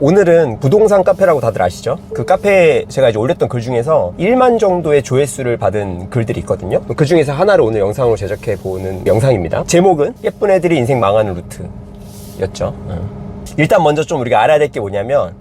오늘은 부동산 카페라고 다들 아시죠? 그 카페에 제가 이제 올렸던 글 중에서 1만 정도의 조회수를 받은 글들이 있거든요. 그 중에서 하나를 오늘 영상으로 제작해 보는 영상입니다. 제목은 예쁜 애들이 인생 망하는 루트였죠. 일단 먼저 좀 우리가 알아야 될 게 뭐냐면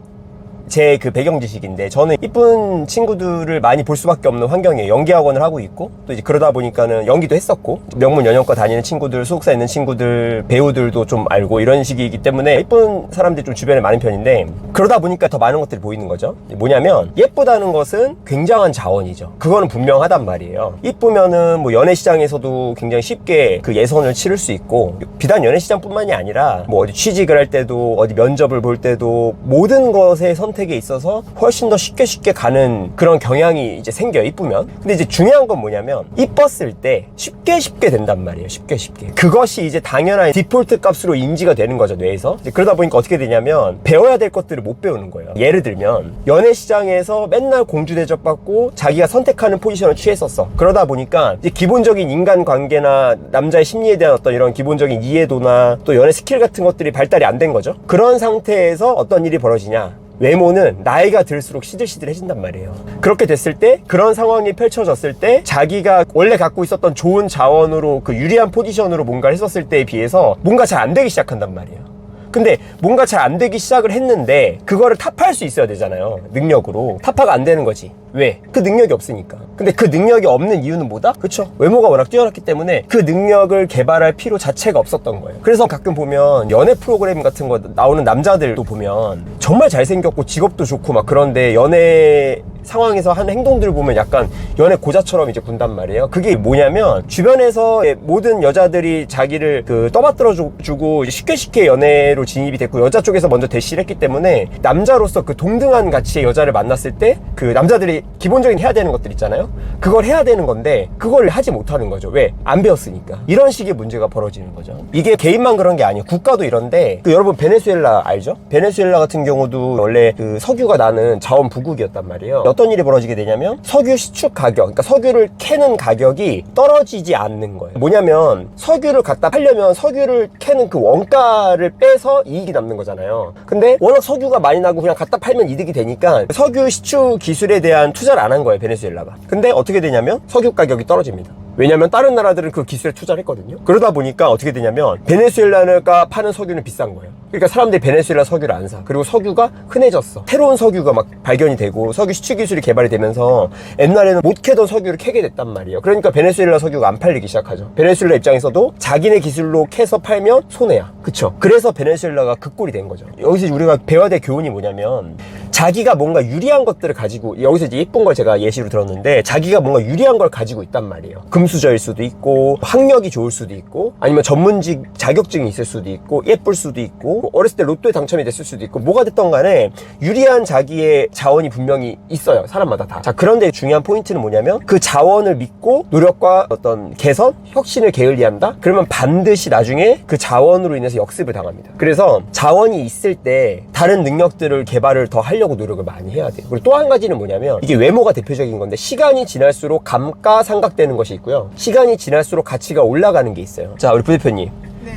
제 그 배경 지식인데, 저는 이쁜 친구들을 많이 볼 수밖에 없는 환경이에요. 연기학원을 하고 있고, 또 이제 그러다 보니까는 연기도 했었고, 명문 연영과 다니는 친구들, 소속사 있는 친구들, 배우들도 좀 알고 이런 식이기 때문에 예쁜 사람들이 좀 주변에 많은 편인데, 그러다 보니까 더 많은 것들이 보이는 거죠. 뭐냐면 예쁘다는 것은 굉장한 자원이죠. 그거는 분명하단 말이에요. 이쁘면은 뭐 연애 시장에서도 굉장히 쉽게 그 예선을 치를 수 있고, 비단 연애 시장뿐만이 아니라 뭐 어디 취직을 할 때도, 어디 면접을 볼 때도 모든 것의 선택에 있어서 훨씬 더 쉽게 가는 그런 경향이 이제 생겨요, 이쁘면. 근데 이제 중요한 건 뭐냐면, 이뻤을 때 쉽게 된단 말이에요. 쉽게. 그것이 이제 당연한 디폴트 값으로 인지가 되는 거죠, 뇌에서. 이제 그러다 보니까 어떻게 되냐면 배워야 될 것들을 못 배우는 거예요. 예를 들면 연애 시장에서 맨날 공주 대접받고 자기가 선택하는 포지션을 취했었어. 그러다 보니까 이제 기본적인 인간관계나 남자의 심리에 대한 어떤 이런 기본적인 이해도나 또 연애 스킬 같은 것들이 발달이 안 된 거죠. 그런 상태에서 어떤 일이 벌어지냐, 외모는 나이가 들수록 시들시들해진단 말이에요. 그렇게 됐을 때, 그런 상황이 펼쳐졌을 때 자기가 원래 갖고 있었던 좋은 자원으로 그 유리한 포지션으로 뭔가를 했었을 때에 비해서 뭔가 잘 안 되기 시작한단 말이에요. 근데 뭔가 잘 안 되기 시작을 했는데 그거를 타파할 수 있어야 되잖아요. 능력으로. 타파가 안 되는 거지. 왜? 그 능력이 없으니까. 근데 그 능력이 없는 이유는 뭐다? 그쵸? 외모가 워낙 뛰어났기 때문에 그 능력을 개발할 필요 자체가 없었던 거예요. 그래서 가끔 보면 연애 프로그램 같은 거 나오는 남자들도 보면 정말 잘생겼고 직업도 좋고 막 그런데 연애 상황에서 하는 행동들을 보면 약간 연애 고자처럼 이제 군단 말이에요. 그게 뭐냐면 주변에서 모든 여자들이 자기를 그 떠받들어 주고 쉽게 연애로 진입이 됐고, 여자 쪽에서 먼저 대시를 했기 때문에 남자로서 그 동등한 가치의 여자를 만났을 때 그 남자들이 기본적인 해야 되는 것들 있잖아요. 그걸 해야 되는 건데 그걸 하지 못하는 거죠. 왜? 안 배웠으니까. 이런 식의 문제가 벌어지는 거죠. 이게 개인만 그런 게 아니에요. 국가도 이런데, 그 여러분 베네수엘라 알죠? 베네수엘라 같은 경우도 원래 그 석유가 나는 자원 부국이었단 말이에요. 어떤 일이 벌어지게 되냐면 석유 시축 가격, 그러니까 석유를 캐는 가격이 떨어지지 않는 거예요. 뭐냐면 석유를 갖다 팔려면 석유를 캐는 그 원가를 빼서 이익이 남는 거잖아요. 근데 워낙 석유가 많이 나고 그냥 갖다 팔면 이득이 되니까 석유 시축 기술에 대한 투자를 안 한 거예요, 베네수엘라가. 근데 어떻게 되냐면 석유 가격이 떨어집니다. 왜냐면 다른 나라들은 그 기술에 투자를 했거든요. 그러다 보니까 어떻게 되냐면 베네수엘라가 파는 석유는 비싼 거예요. 그러니까 사람들이 베네수엘라 석유를 안 사. 그리고 석유가 흔해졌어. 새로운 석유가 막 발견이 되고 석유 시추 기술이 개발이 되면서 옛날에는 못 캐던 석유를 캐게 됐단 말이에요. 그러니까 베네수엘라 석유가 안 팔리기 시작하죠. 베네수엘라 입장에서도 자기네 기술로 캐서 팔면 손해야. 그쵸? 그래서 베네수엘라가 그 꼴이 된 거죠. 여기서 우리가 배워야 될 교훈이 뭐냐면, 자기가 뭔가 유리한 것들을 가지고, 여기서 이제 예쁜 걸 제가 예시로 들었는데, 자기가 뭔가 유리한 걸 가지고 있단 말이에요. 금수저일 수도 있고, 학력이 좋을 수도 있고, 아니면 전문직 자격증이 있을 수도 있고, 예쁠 수도 있고, 어렸을 때 로또에 당첨이 됐을 수도 있고, 뭐가 됐던 간에 유리한 자기의 자원이 분명히 있어요. 사람마다 다. 자, 그런데 중요한 포인트는 뭐냐면, 그 자원을 믿고 노력과 어떤 개선, 혁신을 게을리한다? 그러면 반드시 나중에 그 자원으로 인해서 역습을 당합니다. 그래서 자원이 있을 때 다른 능력들을 개발을 더 하려고 노력을 많이 해야 돼요. 그리고 또 한 가지는 뭐냐면, 이게 외모가 대표적인 건데, 시간이 지날수록 감가상각되는 것이 있고요, 시간이 지날수록 가치가 올라가는 게 있어요. 자, 우리 부대표님. 네.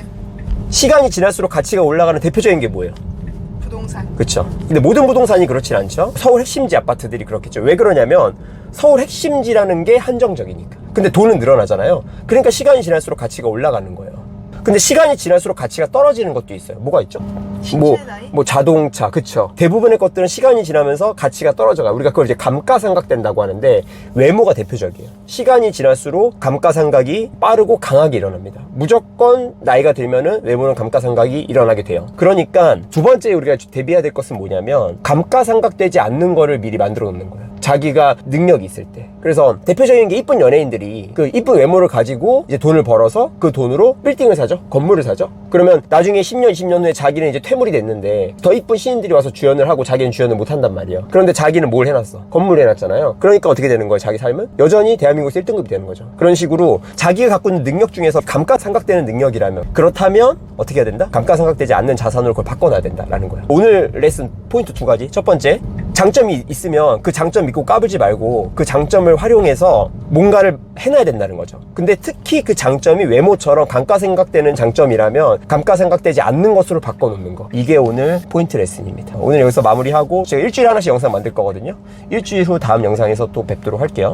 시간이 지날수록 가치가 올라가는 대표적인 게 뭐예요? 부동산. 그쵸. 근데 모든 부동산이 그렇진 않죠. 서울 핵심지 아파트들이 그렇겠죠. 왜 그러냐면 서울 핵심지라는 게 한정적이니까. 근데 돈은 늘어나잖아요. 그러니까 시간이 지날수록 가치가 올라가는 거예요. 근데 시간이 지날수록 가치가 떨어지는 것도 있어요. 뭐가 있죠? 뭐 자동차, 그쵸. 대부분의 것들은 시간이 지나면서 가치가 떨어져가. 우리가 그걸 이제 감가상각된다고 하는데, 외모가 대표적이에요. 시간이 지날수록 감가상각이 빠르고 강하게 일어납니다. 무조건 나이가 들면은 외모는 감가상각이 일어나게 돼요. 그러니까 두 번째 우리가 대비해야 될 것은 뭐냐면, 감가상각되지 않는 거를 미리 만들어 놓는 거예요. 자기가 능력이 있을 때. 그래서 대표적인 게 이쁜 연예인들이 그 이쁜 외모를 가지고 이제 돈을 벌어서 그 돈으로 빌딩을 사죠. 건물을 사죠. 그러면 나중에 10년, 20년 후에 자기는 이제 퇴물이 됐는데 더 이쁜 신인들이 와서 주연을 하고 자기는 주연을 못 한단 말이에요. 그런데 자기는 뭘 해놨어? 건물을 해놨잖아요. 그러니까 어떻게 되는 거예요? 자기 삶은? 여전히 대한민국에서 1등급이 되는 거죠. 그런 식으로 자기가 갖고 있는 능력 중에서 감가상각되는 능력이라면, 그렇다면 어떻게 해야 된다? 감가상각되지 않는 자산으로 그걸 바꿔놔야 된다라는 거예요. 오늘 레슨 포인트 두 가지. 첫 번째, 장점이 있으면 그 장점 믿고 까불지 말고 그 장점을 활용해서 뭔가를 해놔야 된다는 거죠. 근데 특히 그 장점이 외모처럼 감가생각되는 장점이라면 감가생각되지 않는 것으로 바꿔놓는 거, 이게 오늘 포인트 레슨입니다. 오늘 여기서 마무리하고 제가 일주일에 하나씩 영상 만들 거거든요. 일주일 후 다음 영상에서 또 뵙도록 할게요.